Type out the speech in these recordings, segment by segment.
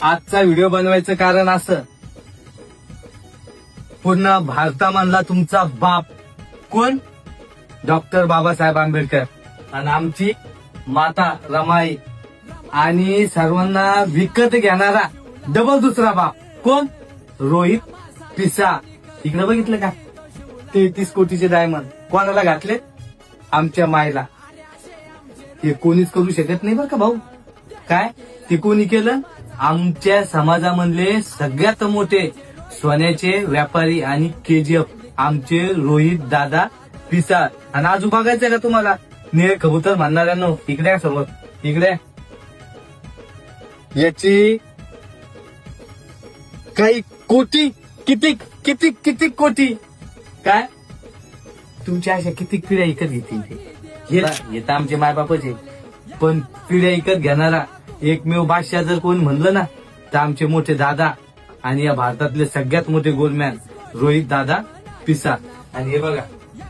आजचा व्हिडिओ बनवायचं कारण असं, पूर्ण भारतामधला तुमचा बाप कोण? डॉक्टर बाबासाहेब आंबेडकर. आणि आमची माता रमाई. आणि सर्वांना विकत घेणारा डबल दुसरा बाप कोण? रोहित पिसा. इकडे बघितलं का? 33 कोटीचे डायमंड कोणाला घातले? आमच्या मायला. हे कोणीच करू शकत नाही बरं का भाऊ. काय ते कोणी केलं? आमच्या समाजामधले सगळ्यात मोठे सोन्याचे व्यापारी आणि KGF आमचे रोहित दादा पिसाळ. आणि अजून बघायचंय का तुम्हाला निळे कबूतर म्हणणाऱ्यांनो? इकडे समोर, इकडे. याची काही कोटी, किती किती किती कोटी. काय तुमच्या अशा किती पिढ्या विकत घेतील हे तर आमचे मायबापच आहे. पण पिढ्या विकत घेणारा एकमेव बादशाह जर कोण म्हणलं ना, तर आमचे मोठे दादा आणि या भारतातले सगळ्यात मोठे गोलमॅन रोहित दादा पिसाळ. आणि हे बघा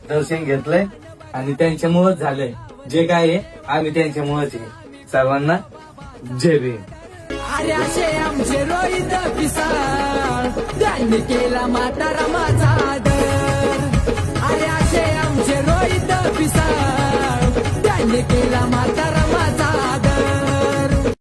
दर्शन घेतलंय आणि त्यांच्यामुळेच झालंय जे काय आहे. आम्ही त्यांच्यामुळेच आहे. सर्वांना जय भीम. अरे असे आमचे रोहित पिसाळ, त्यांनी केला म्हातारा माझा आदर. अरे असे आमचे रोहित पिसाळ, त्यांनी केला म्हातारा